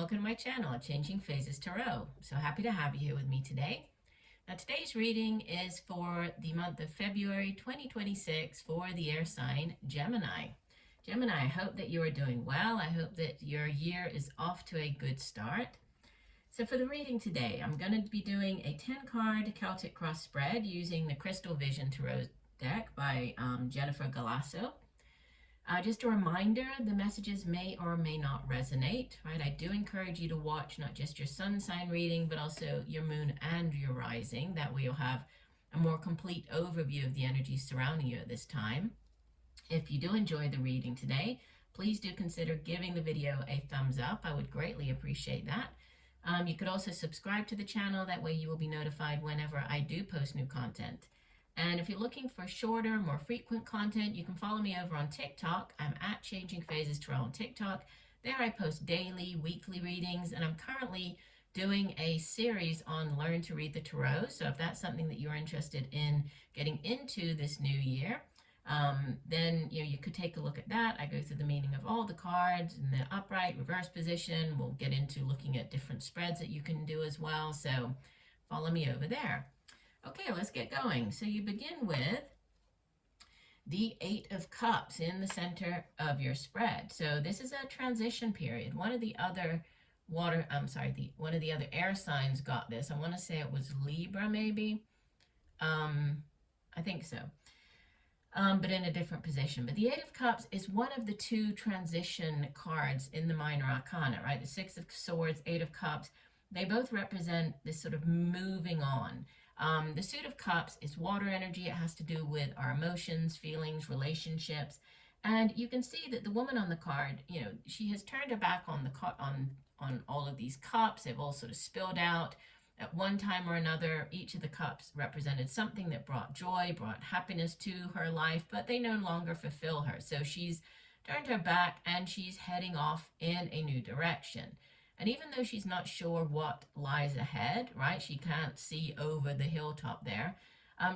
welcome to my channel, Changing Phases Tarot. So happy to have you here with me today. Now today's reading is for the month of February 2026 for the air sign Gemini. Gemini, I hope that you are doing well. I hope that your year is off to a good start. So for the reading today, I'm going to be doing a 10-card Celtic cross spread using the Crystal Vision Tarot deck by Jennifer Galasso. Just a reminder, the messages may or may not resonate, right? I do encourage you to watch not just your sun sign reading, but also your moon and your rising. That way you'll have a more complete overview of the energies surrounding you at this time. If you do enjoy the reading today, please do consider giving the video a thumbs up. I would greatly appreciate that. You could also subscribe to the channel. That way you will be notified whenever I do post new content. And if you're looking for shorter, more frequent content, you can follow me over on TikTok. I'm at Changing Phases Tarot on TikTok. There I post daily, weekly readings, and I'm currently doing a series on Learn to Read the Tarot. So if that's something that you're interested in getting into this new year, then you could take a look at that. I go through the meaning of all the cards in the upright, reverse position. We'll get into looking at different spreads that you can do as well. So follow me over there. Okay, let's get going. So you begin with the Eight of Cups in the center of your spread. So this is a transition period. One of the other one of the other air signs got this. I want to say it was Libra, maybe. I think so. But in a different position. But the Eight of Cups is one of the two transition cards in the Minor Arcana, right? The Six of Swords, Eight of Cups, they both represent this sort of moving on. The Suit of Cups is water energy. It has to do with our emotions, feelings, relationships. And you can see that the woman on the card, she has turned her back on on all of these cups. They've all sort of spilled out. At one time or another, each of the cups represented something that brought joy, brought happiness to her life, but they no longer fulfill her. So she's turned her back and she's heading off in a new direction. And even though she's not sure what lies ahead, right, she can't see over the hilltop there,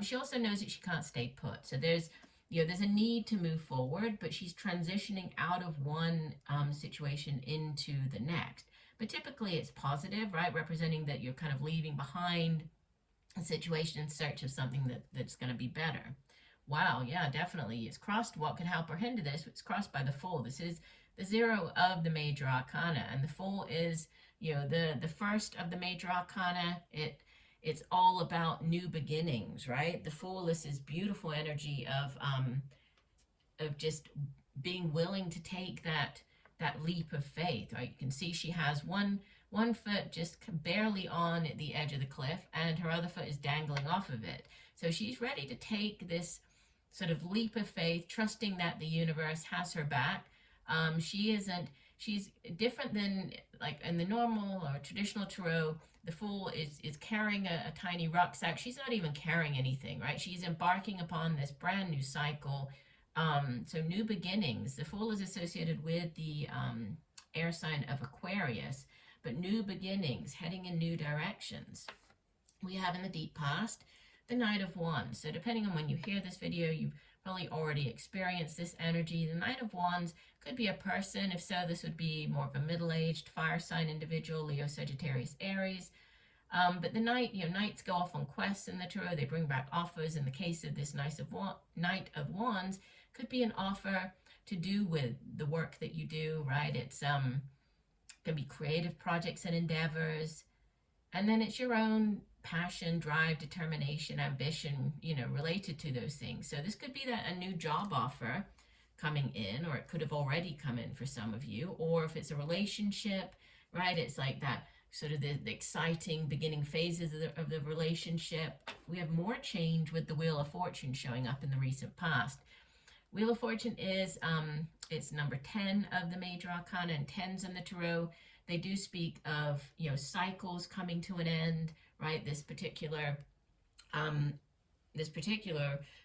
she also knows that she can't stay put. So there's a need to move forward, but she's transitioning out of one situation into the next. But typically it's positive, right, representing that you're kind of leaving behind a situation in search of something that's going to be better. Wow, yeah, definitely. It's crossed what could help or hinder this. It's crossed by the Fool. This is the zero of the Major Arcana, and the Fool is, the first of the Major Arcana. It's all about new beginnings, right? The Fool is this beautiful energy of just being willing to take that leap of faith, right? You can see she has one foot just barely on the edge of the cliff, and her other foot is dangling off of it. So she's ready to take this sort of leap of faith, trusting that the universe has her back. She's different than, like, in the normal or traditional tarot. The Fool is carrying a tiny rucksack. She's not even carrying anything, right? She's embarking upon this brand new cycle. So new beginnings. The Fool is associated with the air sign of Aquarius, but new beginnings, heading in new directions. We have in the deep past the Knight of Wands. So depending on when you hear this video, you've probably already experienced this energy. The Knight of Wands could be a person. If so, this would be more of a middle-aged fire sign individual, Leo, Sagittarius, Aries. But the knights go off on quests in the tarot. They bring back offers. In the case of this Knight of Wands, could be an offer to do with the work that you do, right? It's can be creative projects and endeavors. And then it's your own passion, drive, determination, ambition, related to those things. So this could be a new job offer coming in, or it could have already come in for some of you. Or if it's a relationship, right, it's like that sort of the exciting beginning phases of the relationship. We have more change with the Wheel of Fortune showing up in the recent past. Wheel of Fortune is it's number 10 of the Major Arcana, and 10s in the tarot. They do speak of cycles coming to an end, right? This particular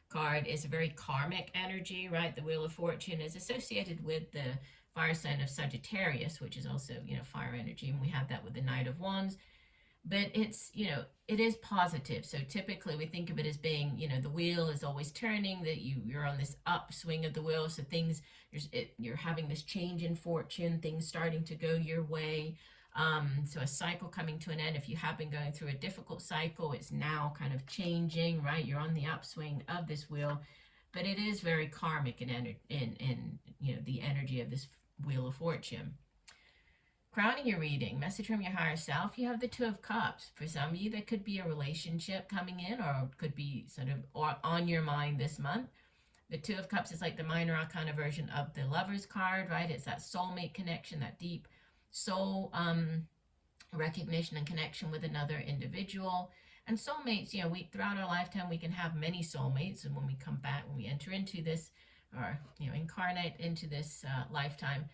card is a very karmic energy, right? The Wheel of Fortune is associated with the fire sign of Sagittarius, which is also fire energy, and we have that with the Knight of Wands. But it's, it is positive. So typically we think of it as being, the wheel is always turning, that you're on this upswing of the wheel. So you're having this change in fortune, things starting to go your way. So a cycle coming to an end. If you have been going through a difficult cycle, it's now kind of changing, right? You're on the upswing of this wheel, but it is very karmic in the energy of this wheel of fortune. Crowning your reading, message from your higher self, you have the Two of Cups. For some of you, there could be a relationship coming in, or could be sort of or on your mind this month. The Two of Cups is like the minor arcana version of the Lover's card, right? It's that soulmate connection, that deep soul recognition and connection with another individual. And soulmates, we throughout our lifetime, we can have many soulmates. And when we come back, when we enter into this, or incarnate into this lifetime,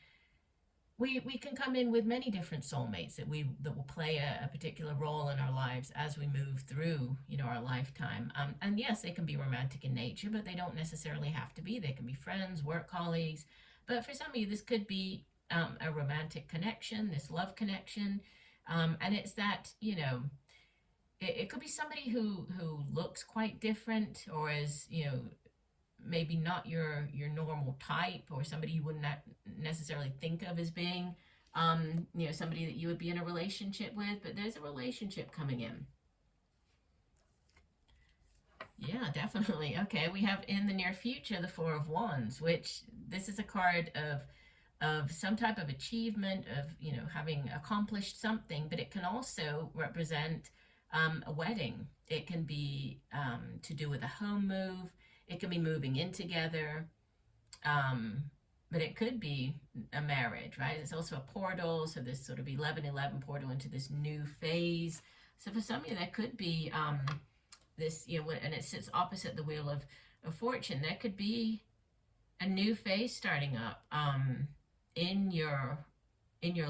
we can come in with many different soulmates that will play a particular role in our lives as we move through our lifetime. And yes, they can be romantic in nature, but they don't necessarily have to be. They can be friends, work colleagues. But for some of you, this could be a romantic connection, this love connection, and it's that it could be somebody who looks quite different, or is maybe not your normal type, or somebody you wouldn't necessarily think of as being somebody that you would be in a relationship with, but there's a relationship coming in. Yeah, definitely. Okay, we have in the near future the Four of Wands, which this is a card of some type of achievement, of having accomplished something, but it can also represent a wedding. It can be to do with a home move. It can be moving in together, but it could be a marriage, right? It's also a portal, so this sort of 11/11 portal into this new phase. So for some of you, that could be this, and it sits opposite the Wheel of Fortune. That could be a new phase starting up in your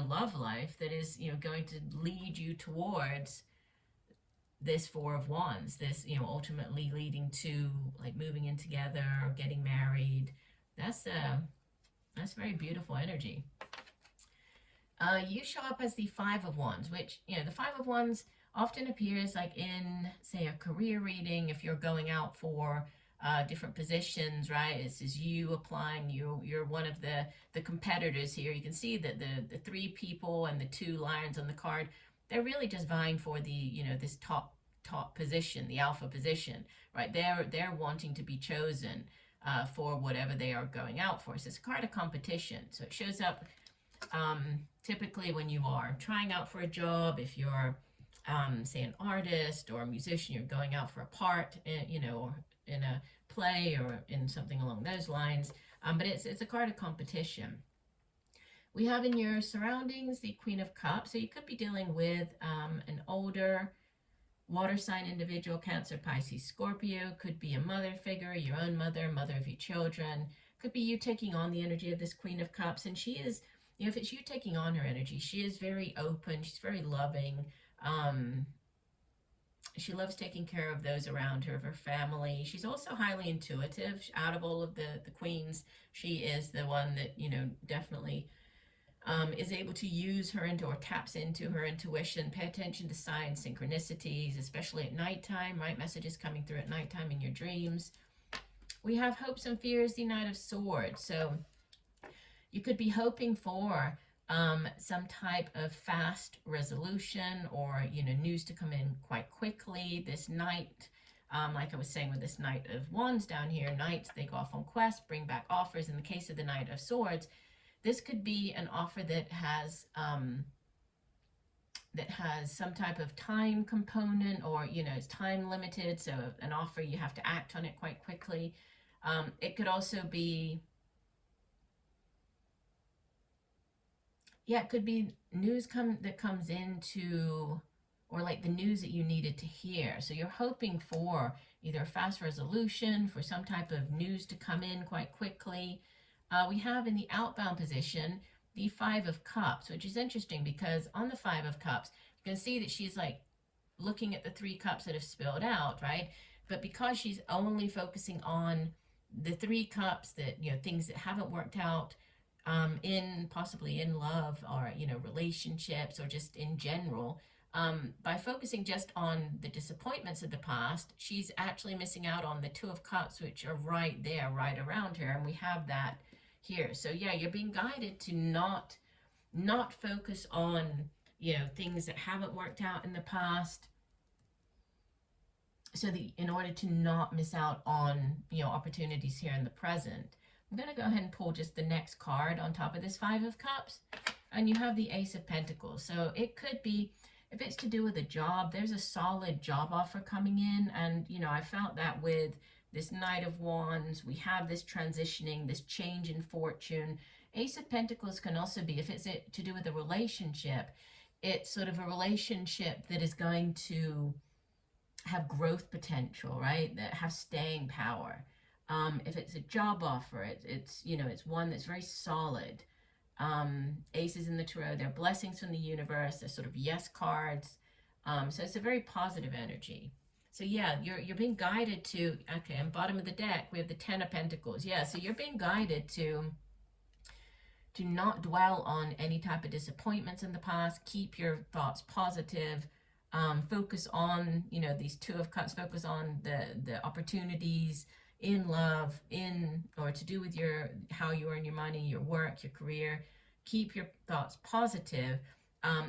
love life that is, going to lead you towards this Four of Wands, this, ultimately leading to like moving in together or getting married. That's very beautiful energy. You show up as the Five of Wands, which, the Five of Wands often appears like in, say, a career reading, if you're going out for different positions, right? This is you applying, you're one of the competitors here. You can see that the three people and the two lions on the card, they're really just vying for the, this top position, the alpha position, right? They're wanting to be chosen for whatever they are going out for. So it's a card of competition. So it shows up typically when you are trying out for a job. If you're, say, an artist or a musician, you're going out for a part, or in a play or in something along those lines. But it's a card of competition. We have in your surroundings the Queen of Cups. So you could be dealing with an older water sign individual, Cancer, Pisces, Scorpio. Could be a mother figure, your own mother, mother of your children. Could be you taking on the energy of this Queen of Cups. And she is, if it's you taking on her energy, she is very open. She's very loving. She loves taking care of those around her, of her family. She's also highly intuitive. Out of all of the queens, she is the one that, definitely is able to use her or taps into her intuition. Pay attention to signs, synchronicities, especially at nighttime, right? Messages coming through at nighttime in your dreams. We have hopes and fears, the Knight of Swords. So you could be hoping for some type of fast resolution, or, news to come in quite quickly. This Knight, like I was saying with this Knight of Wands down here, knights, they go off on quests, bring back offers. In the case of the Knight of Swords, this could be an offer that has some type of time component, or, it's time limited. So an offer, you have to act on it quite quickly. It could also be, it could be news that comes into, or like the news that you needed to hear. So you're hoping for either a fast resolution, for some type of news to come in quite quickly. We have in the outbound position the Five of Cups, which is interesting because on the Five of Cups, you can see that she's like looking at the three cups that have spilled out, right? But because she's only focusing on the three cups that, things that haven't worked out, possibly in love, or, relationships, or just in general, by focusing just on the disappointments of the past, she's actually missing out on the Two of Cups, which are right there, right around her. And we have that here. So yeah, you're being guided to not focus on, things that haven't worked out in the past, so that in order to not miss out on, opportunities here in the present. I'm going to go ahead and pull just the next card on top of this Five of Cups, and you have the Ace of Pentacles. So it could be, if it's to do with a job, there's a solid job offer coming in, and, I felt that with this Knight of Wands, we have this transitioning, this change in fortune. Ace of Pentacles can also be, if it's to do with a relationship, it's sort of a relationship that is going to have growth potential, right? That have staying power. If it's a job offer, it's one that's very solid. Aces in the tarot, they're blessings from the universe. They're sort of yes cards. So it's a very positive energy. So yeah, you're being guided to, okay, on bottom of the deck, we have the Ten of Pentacles. Yeah, so you're being guided to not dwell on any type of disappointments in the past. Keep your thoughts positive. Focus on, these Two of Cups, focus on the opportunities in love, or to do with how you earn your money, your work, your career. Keep your thoughts positive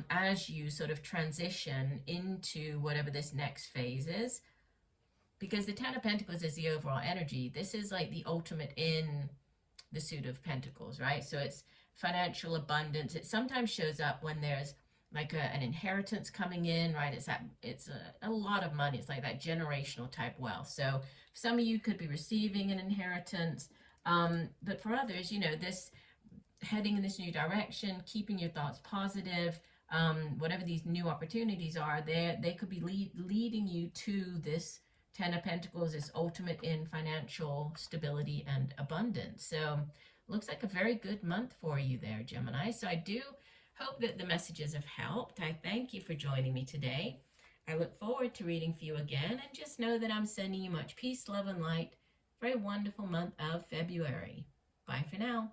as you sort of transition into whatever this next phase is. Because the Ten of Pentacles is the overall energy. This is like the ultimate in the Suit of Pentacles, right? So it's financial abundance. It sometimes shows up when there's like an inheritance coming in, right? It's a lot of money. It's like that generational type wealth. So some of you could be receiving an inheritance, but for others, this heading in this new direction, keeping your thoughts positive, whatever these new opportunities are, they could be leading you to this Ten of Pentacles, this ultimate in financial stability and abundance. So looks like a very good month for you there, Gemini. So I do hope that the messages have helped. I thank you for joining me today. I look forward to reading for you again, and just know that I'm sending you much peace, love, and light for a wonderful month of February. Bye for now.